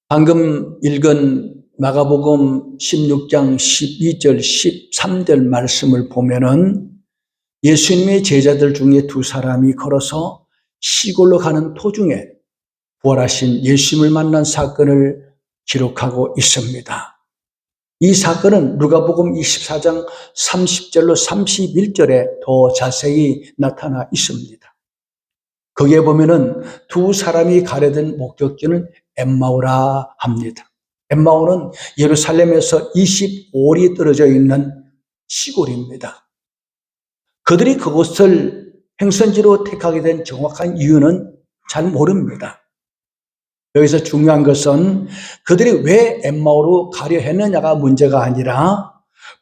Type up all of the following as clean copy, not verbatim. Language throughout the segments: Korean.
방금 읽은 마가복음 16장 12절, 13절 말씀을 보면은 예수님의 제자들 중에 두 사람이 걸어서 시골로 가는 도중에 부활하신 예수님을 만난 사건을 기록하고 있습니다. 이 사건은 누가복음 24장 30절로 31절에 더 자세히 나타나 있습니다. 거기에 보면은 두 사람이 가려던 목적지는 엠마오라 합니다. 엠마오는 예루살렘에서 25里떨어져 있는 시골입니다. 그들이 그곳을 행선지로 택하게 된 정확한 이유는 잘 모릅니다. 여기서 중요한 것은 그들이 왜 엠마오로 가려 했느냐가 문제가 아니라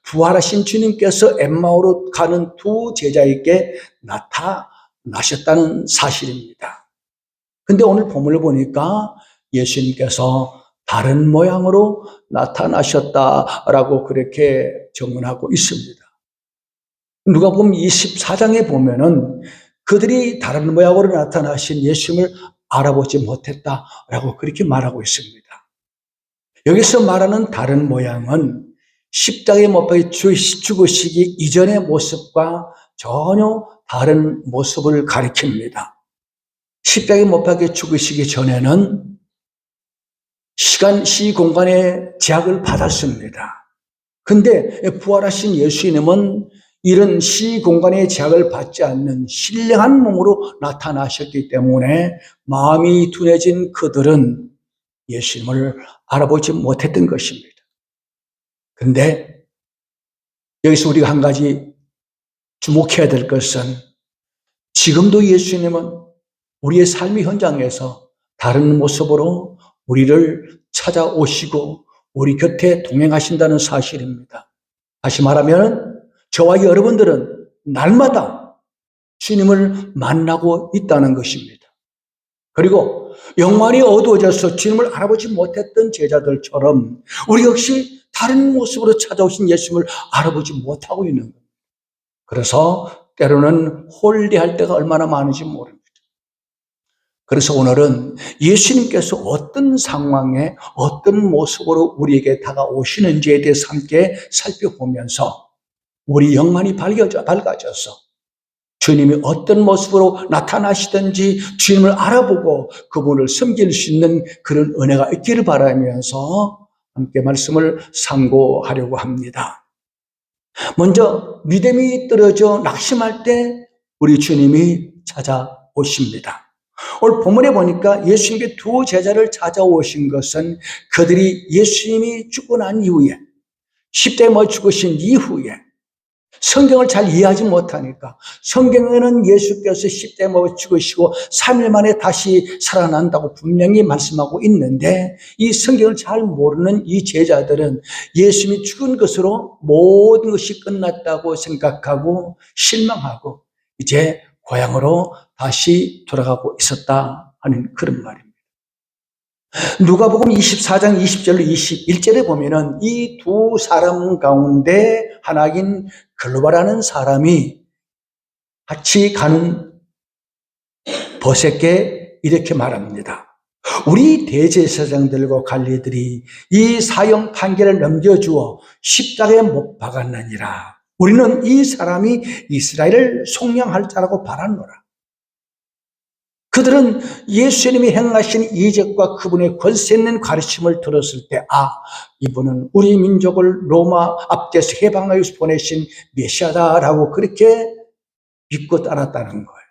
부활하신 주님께서 엠마오로 가는 두 제자에게 나타나셨다는 사실입니다. 근데 오늘 본문을 보니까 예수님께서 다른 모양으로 나타나셨다라고 그렇게 정문하고 있습니다. 누가복음 24장에 보면은 그들이 다른 모양으로 나타나신 예수님을 알아보지 못했다라고 그렇게 말하고 있습니다. 여기서 말하는 다른 모양은 십자가에 못 박혀 죽으시기 이전의 모습과 전혀 다른 모습을 가리킵니다. 십자가에 못 박혀 죽으시기 전에는 시간, 시, 공간의 제약을 받았습니다. 근데 부활하신 예수님은 이런 시, 공간의 제약을 받지 않는 신령한 몸으로 나타나셨기 때문에 마음이 둔해진 그들은 예수님을 알아보지 못했던 것입니다. 근데 여기서 우리가 한 가지 주목해야 될 것은 지금도 예수님은 우리의 삶의 현장에서 다른 모습으로 우리를 찾아오시고 우리 곁에 동행하신다는 사실입니다. 다시 말하면 저와 여러분들은 날마다 주님을 만나고 있다는 것입니다. 그리고 영만이 어두워져서 주님을 알아보지 못했던 제자들처럼 우리 역시 다른 모습으로 찾아오신 예수님을 알아보지 못하고 있는 겁니다. 그래서 때로는 홀리할 때가 얼마나 많은지 모릅니다. 그래서 오늘은 예수님께서 어떤 상황에 어떤 모습으로 우리에게 다가오시는지에 대해서 함께 살펴보면서 우리 영만이 밝아져서 주님이 어떤 모습으로 나타나시든지 주님을 알아보고 그분을 섬길 수 있는 그런 은혜가 있기를 바라면서 함께 말씀을 상고하려고 합니다. 먼저 믿음이 떨어져 낙심할 때 우리 주님이 찾아오십니다. 오늘 본문에 보니까 예수님께 두 제자를 찾아오신 것은 그들이 예수님이 죽고 난 이후에 십자가에 못 죽으신 이후에 성경을 잘 이해하지 못하니까 성경에는 예수께서 십자가에 못 죽으시고 3일 만에 다시 살아난다고 분명히 말씀하고 있는데 이 성경을 잘 모르는 이 제자들은 예수님이 죽은 것으로 모든 것이 끝났다고 생각하고 실망하고 이제 고향으로 다시 돌아가고 있었다 하는 그런 말입니다. 누가복음 24장 20절로 21절에 보면은 이 두 사람 가운데 하나인 글로바라는 사람이 같이 가는 벗에게 이렇게 말합니다. 우리 대제사장들과 관리들이 이 사형 판결을 넘겨주어 십자가에 못 박았느니라. 우리는 이 사람이 이스라엘을 속량할 자라고 바라노라. 그들은 예수님이 행하신 이적과 그분의 권세 있는 가르침을 들었을 때 이분은 우리 민족을 로마 압제에서 해방하여 보내신 메시아다라고 그렇게 믿고 따랐다는 거예요.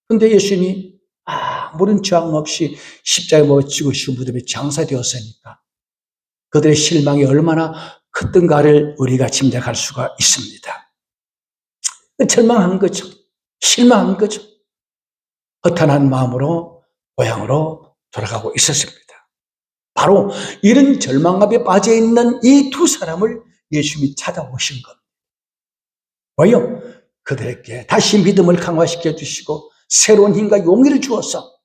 그런데 예수님이 아무런 저항 없이 십자가에 못 죽으시고 무덤에 장사되었으니까 그들의 실망이 얼마나 컸던가를 우리가 짐작할 수가 있습니다. 절망한 거죠. 실망한 거죠. 허탄한 마음으로 고향으로 돌아가고 있었습니다. 바로 이런 절망감에 빠져있는 이 두 사람을 예수님이 찾아오신 겁니다. 왜요? 그들에게 다시 믿음을 강화시켜 주시고 새로운 힘과 용기를 주어서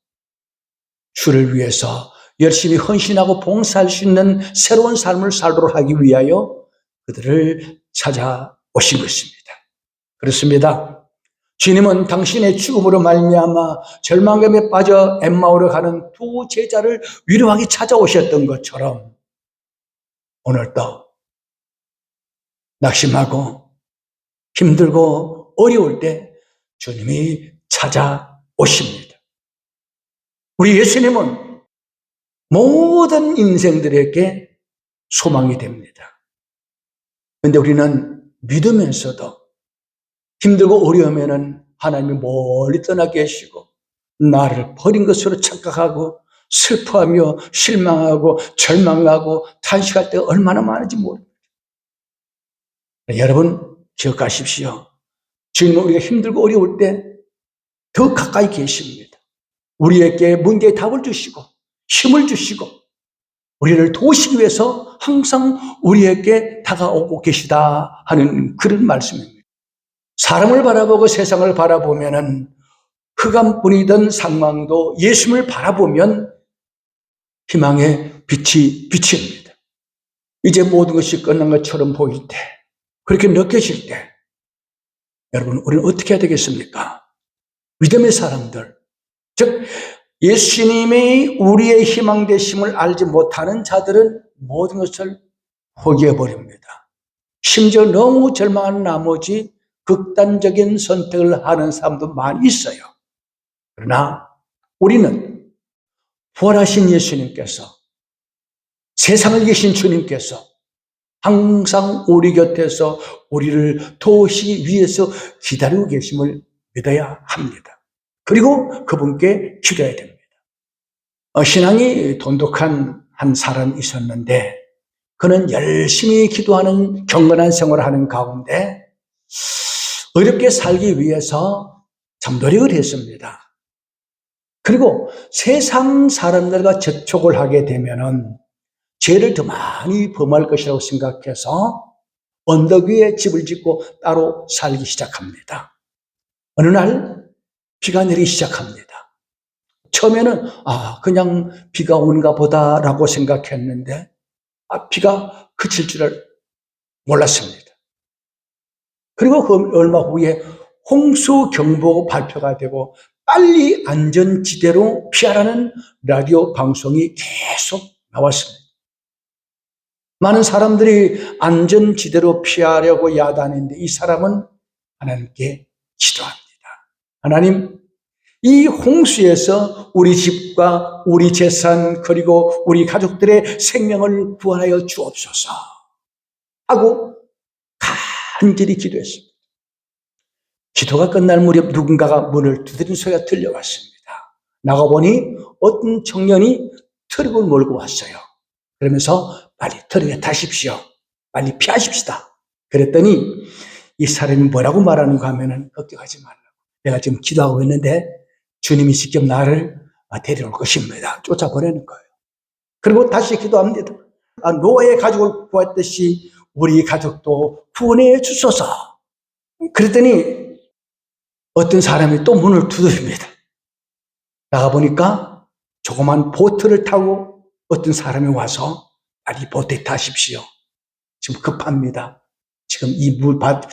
주를 위해서 열심히 헌신하고 봉사할 수 있는 새로운 삶을 살도록 하기 위하여 그들을 찾아오신 것입니다. 그렇습니다. 주님은 당신의 죽음으로 말미암아 절망감에 빠져 엠마오로 가는 두 제자를 위로하기 찾아오셨던 것처럼 오늘도 낙심하고 힘들고 어려울 때 주님이 찾아오십니다. 우리 예수님은 모든 인생들에게 소망이 됩니다. 그런데 우리는 믿으면서도 힘들고 어려우면 하나님이 멀리 떠나 계시고 나를 버린 것으로 착각하고 슬퍼하며 실망하고 절망하고 탄식할 때가 얼마나 많은지 모릅니다. 여러분 기억하십시오. 주님은 우리가 힘들고 어려울 때 더 가까이 계십니다. 우리에게 문제에 답을 주시고 힘을 주시고 우리를 도우시기 위해서 항상 우리에게 다가오고 계시다 하는 그런 말씀입니다. 사람을 바라보고 세상을 바라보면은 흑암뿐이던 상황도 예수님을 바라보면 희망의 빛이 비칩니다. 이제 모든 것이 끝난 것처럼 보일 때, 그렇게 느껴질 때 여러분 우리는 어떻게 해야 되겠습니까? 믿음의 사람들, 즉 예수님이 우리의 희망 되심을 알지 못하는 자들은 모든 것을 포기해버립니다. 심지어 너무 절망한 나머지 극단적인 선택을 하는 사람도 많이 있어요. 그러나 우리는 부활하신 예수님께서, 세상을 이기신 주님께서 항상 우리 곁에서 우리를 도우시기 위해서 기다리고 계심을 믿어야 합니다. 그리고 그분께 기도해야 됩니다. 신앙이 돈독한 한 사람이 있었는데 그는 열심히 기도하는 경건한 생활을 하는 가운데 어렵게 살기 위해서 참 노력을 했습니다. 그리고 세상 사람들과 접촉을 하게 되면은 죄를 더 많이 범할 것이라고 생각해서 언덕 위에 집을 짓고 따로 살기 시작합니다. 어느 날 비가 내리기 시작합니다. 처음에는 그냥 비가 오는가 보다라고 생각했는데 비가 그칠 줄을 몰랐습니다. 그리고 그 얼마 후에 홍수 경보 발표가 되고 빨리 안전지대로 피하라는 라디오 방송이 계속 나왔습니다. 많은 사람들이 안전지대로 피하려고 야단했는데 이 사람은 하나님께 기도합니다. 하나님, 이 홍수에서 우리 집과 우리 재산 그리고 우리 가족들의 생명을 구원하여 주옵소서 하고 간절히 기도했습니다. 기도가 끝날 무렵 누군가가 문을 두드리는 소리가 들려왔습니다. 나가보니 어떤 청년이 트럭을 몰고 왔어요. 그러면서 빨리 트럭에 타십시오. 빨리 피하십시다. 그랬더니 이 사람이 뭐라고 말하는가 하면은 걱정하지 말라고. 내가 지금 기도하고 있는데 주님이 직접 나를 데려올 것입니다. 쫓아보내는 거예요. 그리고 다시 기도합니다. 노아의 가족을 구했듯이 우리 가족도 구원해 주소서. 그랬더니 어떤 사람이 또 문을 두드립니다. 나가보니까 조그만 보트를 타고 어떤 사람이 와서 빨리 보트에 타십시오. 지금 급합니다. 지금 이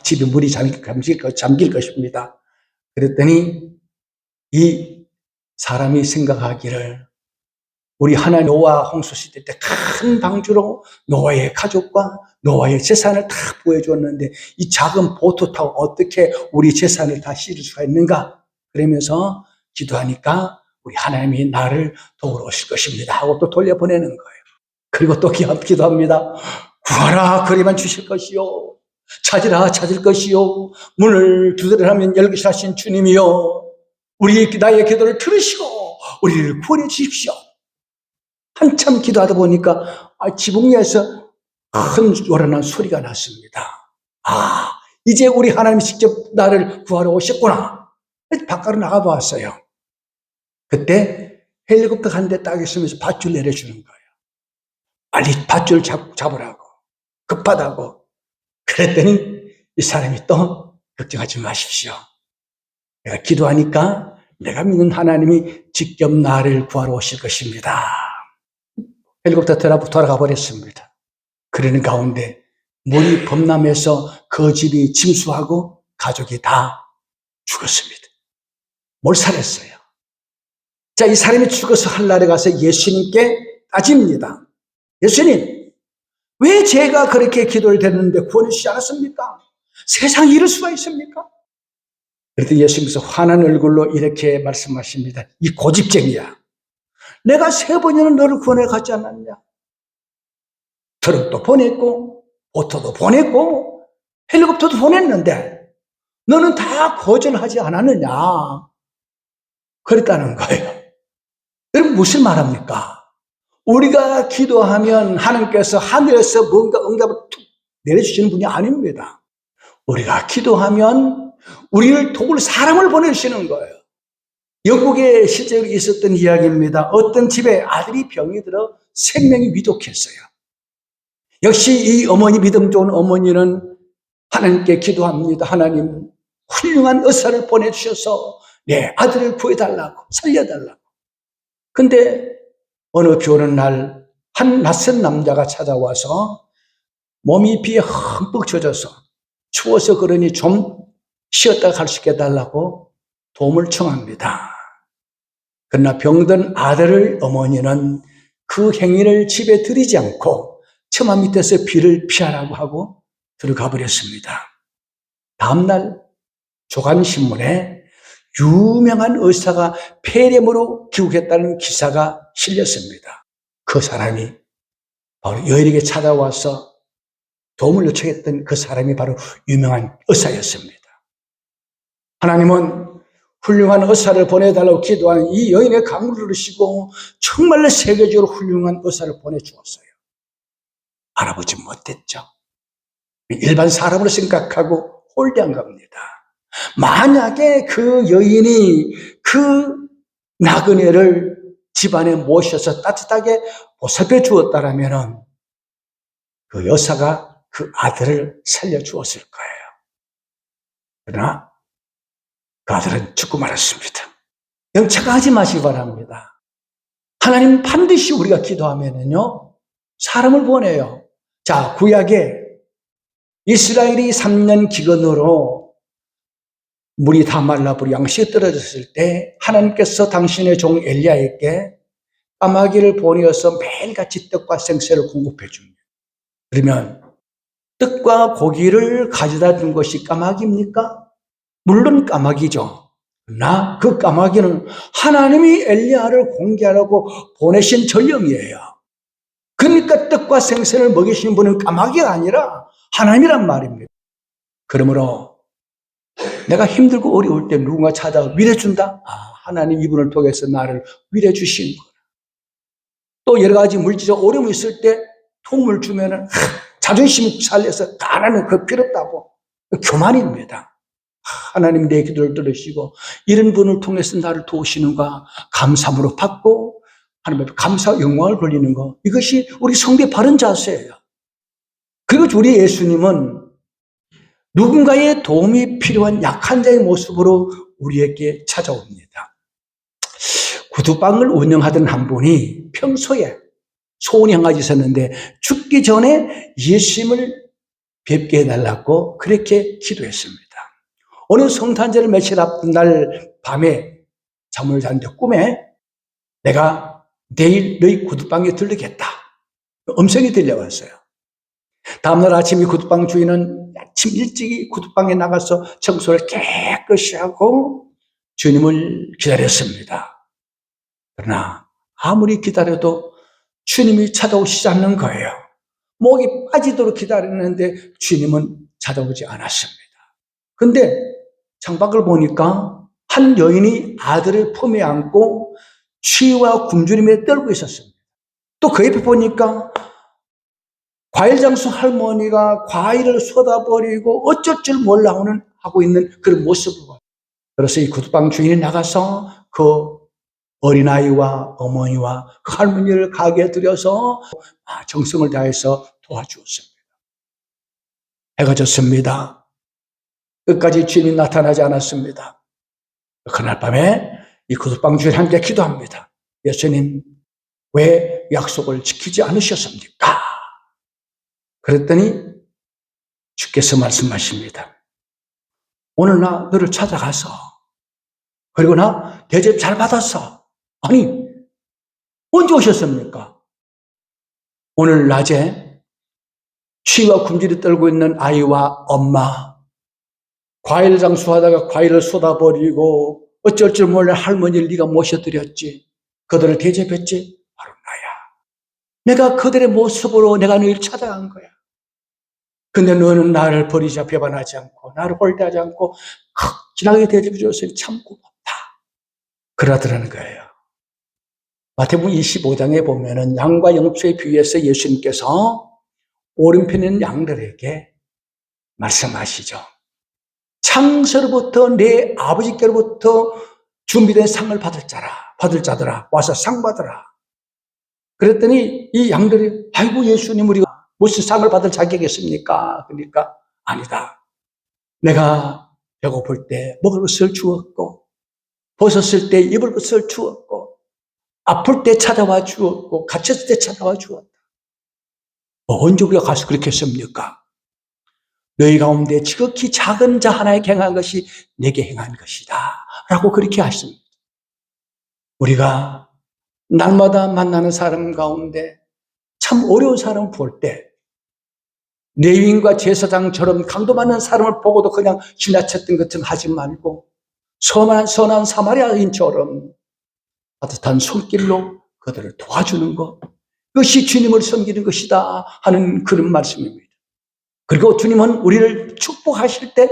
집에 물이 잠길 것입니다. 그랬더니 이 사람이 생각하기를 우리 하나님 노아 홍수 시대 때 큰 방주로 노아의 가족과 노아의 재산을 다 보여줬는데 이 작은 보트 타고 어떻게 우리 재산을 다 실을 수가 있는가? 그러면서 기도하니까 우리 하나님이 나를 도우러 오실 것입니다 하고 또 돌려보내는 거예요. 그리고 또 기도합니다. 구하라 그리만 주실 것이요, 찾으라 찾을 것이요, 문을 두드리라면 열기시 하신 주님이요, 나의 기도를 들으시고 우리를 구원해 주십시오. 한참 기도하다 보니까 지붕에서 큰 요란한 소리가 났습니다. 이제 우리 하나님이 직접 나를 구하러 오셨구나. 바깥으로 나가보았어요. 그때 헬리콥터 한 대 딱 있으면서 밧줄 내려주는 거예요. 빨리 밧줄 잡으라고, 급하다고. 그랬더니 이 사람이 또 걱정하지 마십시오. 내가 기도하니까 내가 믿는 하나님이 직접 나를 구하러 오실 것입니다. 헬리콥터 돌아가 버렸습니다. 그러는 가운데 물이 범람해서 그 집이 침수하고 가족이 다 죽었습니다. 몰살했어요. 자, 이 사람이 죽어서 한날에 가서 예수님께 따집니다. 예수님, 왜 제가 그렇게 기도를 드렸는데 구원해 주시지 않았습니까? 세상에 이럴 수가 있습니까? 그랬더니 예수님께서 환한 얼굴로 이렇게 말씀하십니다. 이 고집쟁이야. 내가 3번이나 너를 구원해 가지 않았냐? 트럭도 보냈고, 오토도 보냈고, 헬리콥터도 보냈는데, 너는 다 거절하지 않았느냐? 그랬다는 거예요. 여러분, 무슨 말합니까? 우리가 기도하면 하나님께서 하늘에서 뭔가 응답을 툭 내려주시는 분이 아닙니다. 우리가 기도하면 우리를 도울 사람을 보내주시는 거예요. 영국에 실제로 있었던 이야기입니다. 어떤 집에 아들이 병이 들어 생명이 위독했어요. 역시 이 어머니, 믿음 좋은 어머니는 하나님께 기도합니다. 하나님, 훌륭한 의사를 보내주셔서 내 아들을 구해달라고, 살려달라고. 근데 어느 비 오는 날 한 낯선 남자가 찾아와서 몸이 비에 흠뻑 젖어서 추워서 그러니 좀 쉬었다 갈 수 있게 해달라고 도움을 청합니다. 그러나 병든 아들을 어머니는 그 행위를 집에 들이지 않고 처마 밑에서 비를 피하라고 하고 들어가 버렸습니다. 다음날 조간신문에 유명한 의사가 폐렴으로 귀국했다는 기사가 실렸습니다. 그 사람이 바로 여인에게 찾아와서 도움을 요청했던 그 사람이 바로 유명한 의사였습니다. 하나님은 훌륭한 의사를 보내달라고 기도하는 이 여인의 강물을 들으시고 정말로 세계적으로 훌륭한 의사를 보내주었어요. 알아보지 못했죠. 일반 사람으로 생각하고 홀대한 겁니다. 만약에 그 여인이 그 나그네를 집안에 모셔서 따뜻하게 보살펴 주었다면 그 여사가 그 아들을 살려주었을 거예요. 그러나 그 아들은 죽고 말았습니다. 여러분, 착각하지 마시기 바랍니다. 하나님 반드시 우리가 기도하면요 사람을 보내요. 자, 구약에 이스라엘이 3년 기근으로 물이 다 말라버리고 양식이 떨어졌을 때 하나님께서 당신의 종 엘리야에게 까마귀를 보내어서 매일같이 떡과 생새를 공급해 줍니다. 그러면 떡과 고기를 가져다 준 것이 까마귀입니까? 물론 까마귀죠. 그러나 그 까마귀는 하나님이 엘리야를 공개하라고 보내신 전령이에요. 그러니까 떡과 생선을 먹이시는 분은 까마귀가 아니라 하나님이란 말입니다. 그러므로 내가 힘들고 어려울 때 누군가 찾아와 위로준다? 하나님 이분을 통해서 나를 위로해 주신 거야. 또 여러 가지 물질적 어려움이 있을 때 도움을 주면은 자존심 살려서 가라는 그 필요 없다고. 교만입니다. 하나님 내 기도를 들으시고 이런 분을 통해서 나를 도우시는가 감사함으로 받고 하나님 앞에 감사 영광을 돌리는 거, 이것이 우리 성도의 바른 자세예요. 그리고 우리 예수님은 누군가의 도움이 필요한 약한 자의 모습으로 우리에게 찾아옵니다. 구두방을 운영하던 한 분이 평소에 소원이 한 가지 있었는데 죽기 전에 예수님을 뵙게 해달라고 그렇게 기도했습니다. 어느 성탄절을 며칠 앞둔 날 밤에 잠을 자는데 꿈에 내가 내일 너희 구두방에 들르겠다. 음성이 들려왔어요. 다음날 아침 이 구두방 주인은 아침 일찍이 구두방에 나가서 청소를 깨끗이 하고 주님을 기다렸습니다. 그러나 아무리 기다려도 주님이 찾아오시지 않는 거예요. 목이 빠지도록 기다렸는데 주님은 찾아오지 않았습니다. 근데 창밖을 보니까 한 여인이 아들을 품에 안고 추위와 굶주림에 떨고 있었습니다. 또 그 옆에 보니까 과일 장수 할머니가 과일을 쏟아버리고 어쩔 줄 몰라 하고 있는 그런 모습을 봐요. 그래서 이 구두방 주인이 나가서 그 어린아이와 어머니와 그 할머니를 가게에 들여서 정성을 다해서 도와주었습니다. 해가 졌습니다. 끝까지 주님이 나타나지 않았습니다. 그날 밤에 이 구두방 주인 함께 기도합니다. 예수님, 왜 약속을 지키지 않으셨습니까? 그랬더니 주께서 말씀하십니다. 오늘 나 너를 찾아가서 그리고 나 대접 잘 받았어. 아니, 언제 오셨습니까? 오늘 낮에 취와 굶주려 떨고 있는 아이와 엄마, 과일 장수하다가 과일을 쏟아버리고 어쩔 줄 몰라 할머니를 네가 모셔드렸지. 그들을 대접했지. 바로 나야. 내가 그들의 모습으로 내가 너를 찾아간 거야. 근데 너는 나를 버리자 배반하지 않고 나를 홀대하지 않고 진하게 대접해줘서 참 고맙다. 그러더라는 거예요. 마태복음 25장에 보면은 양과 영초에 비유해서 예수님께서 오른편에 있는 양들에게 말씀하시죠. 창세로부터 내 아버지께로부터 준비된 상을 받을 자들아 와서 상 받으라. 그랬더니 이 양들이 아이고 예수님 우리가 무슨 상을 받을 자격이 있습니까? 그러니까 아니다. 내가 배고플 때 먹을 것을 주었고 벗었을 때 입을 것을 주었고 아플 때 찾아와 주었고 갇혔을 때 찾아와 주었다. 언제 우리가 가서 그렇게 했습니까? 너희 가운데 지극히 작은 자 하나에게 행한 것이 내게 행한 것이다 라고 그렇게 하십니다. 우리가 날마다 만나는 사람 가운데 참 어려운 사람을 볼 때 레위인과 제사장처럼 강도 많은 사람을 보고도 그냥 지나쳤던 것처럼 하지 말고 선한 사마리아인처럼 따뜻한 손길로 그들을 도와주는 것, 그것이 주님을 섬기는 것이다 하는 그런 말씀입니다. 그리고 주님은 우리를 축복하실 때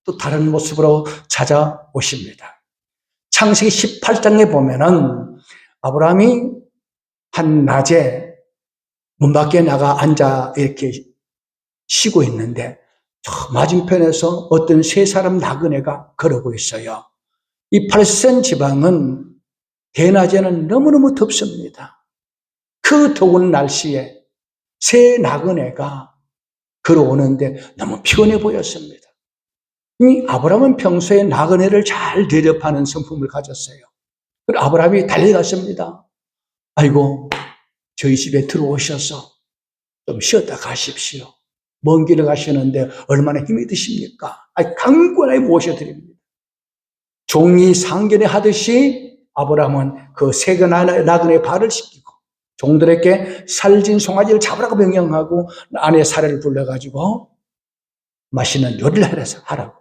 또 다른 모습으로 찾아오십니다. 창세기 18장에 보면은 아브라함이 한 낮에 문 밖에 나가 앉아 이렇게 쉬고 있는데 저 맞은편에서 어떤 세 사람 나그네가 걸어오고 있어요. 이 팔센 지방은 대낮에는 너무너무 덥습니다. 그 더운 날씨에 세 나그네가 걸어오는데 너무 피곤해 보였습니다. 이 아브라함은 평소에 나그네를 잘 대접하는 성품을 가졌어요. 그리고 아브라함이 달려갔습니다. 아이고 저희 집에 들어오셔서 좀 쉬었다 가십시오. 먼 길을 가시는데 얼마나 힘이 드십니까? 강권하게 모셔드립니다. 종이 상견례 하듯이 아브라함은 그 세 나그네의 발을 씻기고 종들에게 살진 송아지를 잡으라고 명령하고 아내 사례를 불러가지고 맛있는 요리를 하라고.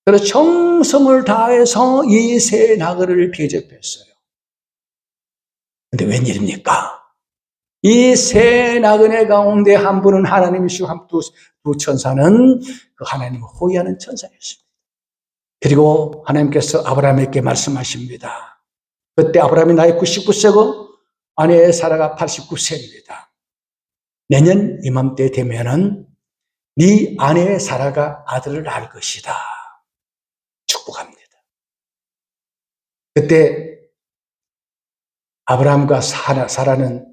그래서 정성을 다해서 이 세 나그네를 대접했어요. 근데 웬일입니까? 이 세 나그네 가운데 한 분은 하나님이시고 두 천사는 그 하나님을 호위하는 천사였습니다. 그리고 하나님께서 아브라함에게 말씀하십니다. 그때 아브라함이 나이 99세고 아내 사라가 89세입니다. 내년 이맘때 되면은 네 아내 사라가 아들을 낳을 것이다. 축복합니다. 그때 아브라함과 사라는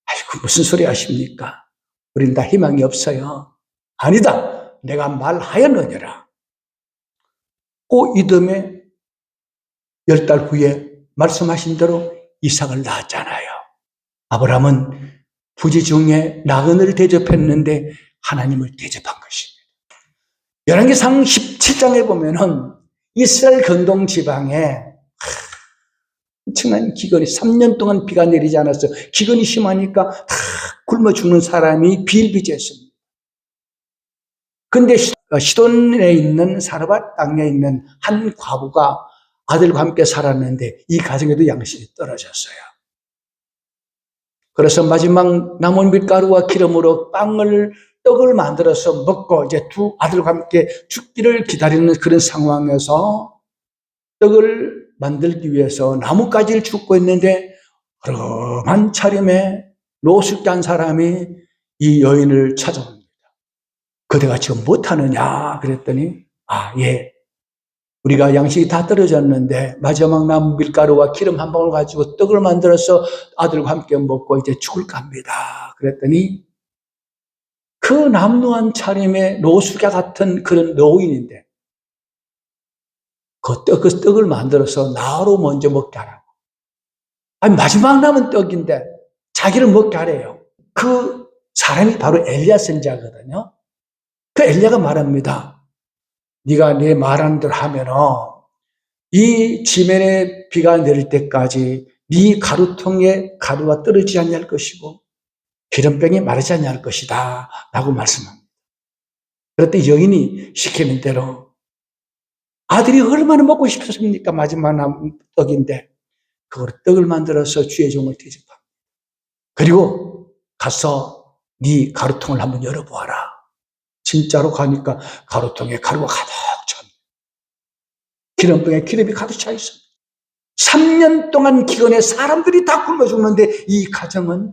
아이고 무슨 소리 하십니까? 우린 다 희망이 없어요. 아니다. 내가 말하였느니라. 그 이듬해 10달 후에 말씀하신 대로 이삭을 낳았잖아요. 아브라함은 부지 중에 나그네를 대접했는데 하나님을 대접한 것입니다. 열왕기상 17장에 보면은 이스라엘 근동 지방에 엄청난 기근이 3년 동안 비가 내리지 않았어요. 기근이 심하니까 다 굶어 죽는 사람이 비일비재했습니다. 그런데 시돈에 있는 사르밧 땅에 있는 한 과부가 아들과 함께 살았는데 이 가정에도 양식이 떨어졌어요. 그래서 마지막 남은 밀가루와 기름으로 떡을 만들어서 먹고 이제 두 아들과 함께 죽기를 기다리는 그런 상황에서 떡을 만들기 위해서 나뭇가지를 줍고 있는데 허름한 차림에 노숙자 한 사람이 이 여인을 찾아옵니다. 그대가 지금 못하느냐 그랬더니 예. 우리가 양식이 다 떨어졌는데 마지막 남은 밀가루와 기름 한 방울 가지고 떡을 만들어서 아들과 함께 먹고 이제 죽을까 합니다. 그랬더니 그 남루한 차림의 노숙자 같은 그런 노인인데 그 떡을 만들어서 나로 먼저 먹게 하라고. 마지막 남은 떡인데 자기를 먹게 하래요. 그 사람이 바로 엘리야 선지자거든요. 그 엘리야가 말합니다. 네가 내 말하는 대로 하면은 이 지면에 비가 내릴 때까지 네 가루통에 가루가 떨어지지 않을 것이고 기름병이 마르지 않을 것이다 라고 말씀합니다. 그랬더니 여인이 시키는 대로 아들이 얼마나 먹고 싶었습니까? 마지막 남은 떡인데 그걸 떡을 만들어서 주의 종을 대접합니다. 그리고 가서 네 가루통을 한번 열어보아라. 진짜로 가니까 가루통에 가루가 가득 찼습니다. 기름병에 기름이 가득 차 있습니다. 3년 동안 기근에 사람들이 다 굶어 죽는데 이 가정은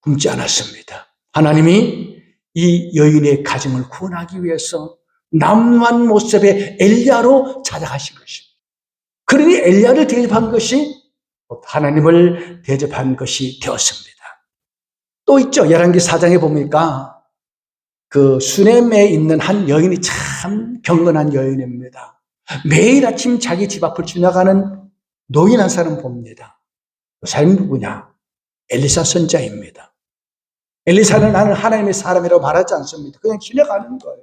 굶지 않았습니다. 하나님이 이 여인의 가정을 구원하기 위해서 남루한 모습의 엘리야로 찾아가신 것입니다. 그러니 엘리야를 대접한 것이 하나님을 대접한 것이 되었습니다. 또 있죠. 열왕기 4장에 보니까 그 수넴에 있는 한 여인이 참 경건한 여인입니다. 매일 아침 자기 집 앞을 지나가는 노인 한 사람 봅니다. 그 사람이 누구냐? 엘리사 선자입니다. 엘리사는 나는 하나님의 사람이라고 말하지 않습니다. 그냥 지나가는 거예요.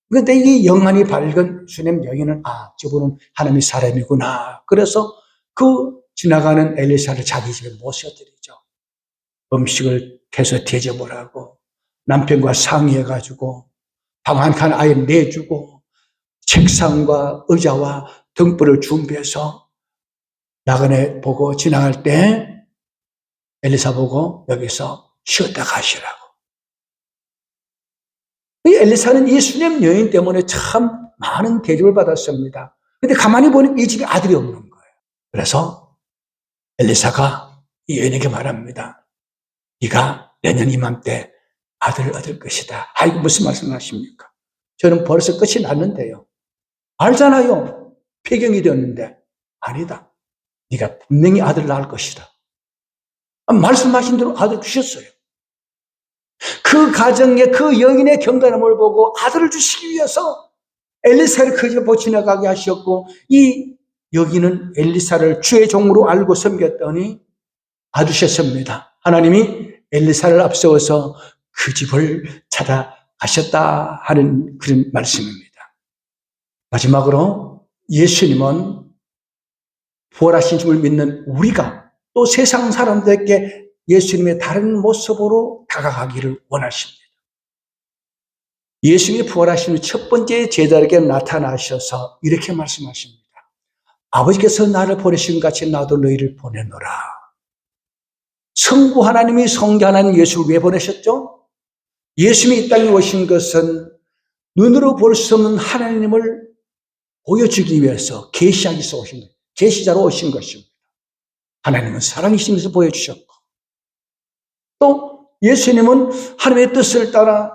그런데 이 영안이 밝은 수넴 여인은 저분은 하나님의 사람이구나. 그래서 그 지나가는 엘리사를 자기 집에 모셔드리죠. 음식을 해서 대접을 하고 남편과 상의해가지고 방 한 칸 아예 내주고 책상과 의자와 등불을 준비해서 나그네 보고 지나갈 때 엘리사 보고 여기서 쉬었다 가시라고. 이 엘리사는 이 수넴 여인 때문에 참 많은 대접을 받았습니다. 그런데 가만히 보니까 이 집에 아들이 없는 거예요. 그래서 엘리사가 이 여인에게 말합니다. 네가 내년 이맘때 아들을 얻을 것이다. 이거 무슨 말씀하십니까? 저는 벌써 끝이 났는데요. 알잖아요. 폐경이 되었는데. 아니다. 네가 분명히 아들을 낳을 것이다. 말씀하신 대로 아들 주셨어요. 그 가정에 그 여인의 경건함을 보고 아들을 주시기 위해서 엘리사를 그 집에 지나가게 하셨고 이 여기는 엘리사를 주의 종으로 알고 섬겼더니 봐주셨습니다. 하나님이 엘리사를 앞세워서 그 집을 찾아가셨다 하는 그런 말씀입니다. 마지막으로 예수님은 부활하신 주를 믿는 우리가 또 세상 사람들에게 예수님의 다른 모습으로 다가가기를 원하십니다. 예수님이 부활하신 첫 번째 제자에게 나타나셔서 이렇게 말씀하십니다. 아버지께서 나를 보내신 같이 나도 너희를 보내노라. 성부 하나님이 성자 하나님 예수를 왜 보내셨죠? 예수님이 이 땅에 오신 것은 눈으로 볼 수 없는 하나님을 보여주기 위해서 계시하기 위해서 오신 거예요. 계시자로 오신 것입니다. 하나님은 사랑이시면서 보여주셨고 또 예수님은 하나님의 뜻을 따라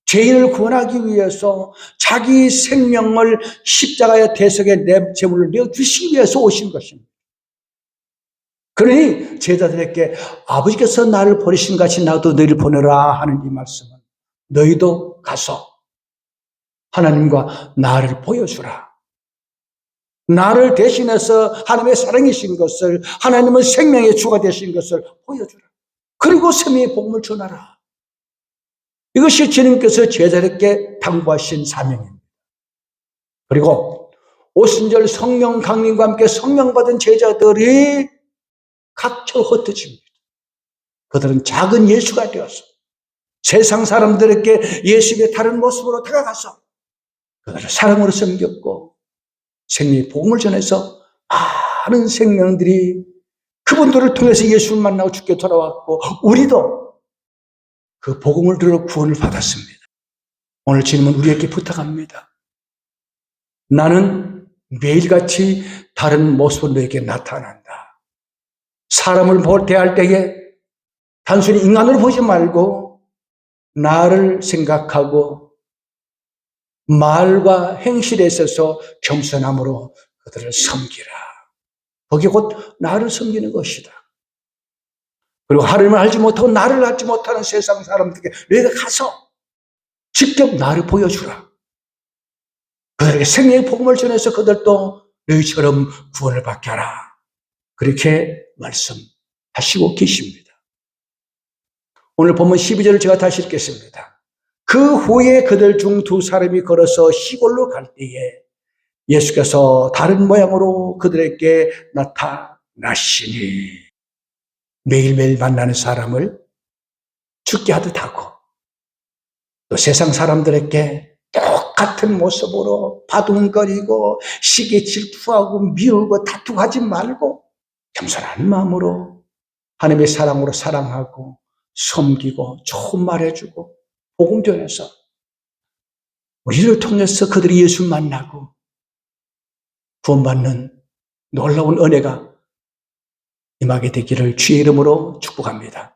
죄인을 구원하기 위해서 자기 생명을 십자가의 대속에 내 제물을 내어주시기 위해서 오신 것입니다. 그러니 제자들에게 아버지께서 나를 보내신 같이 나도 너희를 보내라 하는 이 말씀은 너희도 가서 하나님과 나를 보여주라. 나를 대신해서 하나님의 사랑이신 것을 하나님은 생명의 주가 되신 것을 보여주라. 그리고 생명의 복음을 전하라. 이것이 주님께서 제자들에게 당부하신 사명입니다. 그리고 오순절 성령 강림과 함께 성령 받은 제자들이 각처 흩어집니다. 그들은 작은 예수가 되어서 세상 사람들에게 예수의 다른 모습으로 다가가서 그들을 사랑으로 섬겼고 생명의 복음을 전해서 많은 생명들이 그분들을 통해서 예수를 만나고 죽게 돌아왔고 우리도 그 복음을 들어 구원을 받았습니다. 오늘 주님은 우리에게 부탁합니다. 나는 매일같이 다른 모습으로 너에게 나타난다. 사람을 대할 때에 단순히 인간으로 보지 말고 나를 생각하고 말과 행실에 있어서 겸손함으로 그들을 섬기라. 거기 곧 나를 섬기는 것이다. 그리고 하나님을 알지 못하고 나를 알지 못하는 세상 사람들에게 너희가 가서 직접 나를 보여주라. 그들에게 생명의 복음을 전해서 그들도 너희처럼 구원을 받게 하라. 그렇게 말씀하시고 계십니다. 오늘 본문 12절을 제가 다시 읽겠습니다. 그 그 후에 그들 중 두 사람이 걸어서 시골로 갈 때에 예수께서 다른 모양으로 그들에게 나타나시니 매일매일 만나는 사람을 죽게 하듯 하고 또 세상 사람들에게 똑같은 모습으로 바둥거리고 시기 질투하고 미우고 다투하지 말고 겸손한 마음으로 하나님의 사랑으로 사랑하고 섬기고 좋은 말 해주고 복음 전해서 우리를 통해서 그들이 예수 만나고 구원받는 놀라운 은혜가 임하게 되기를 주의 이름으로 축복합니다.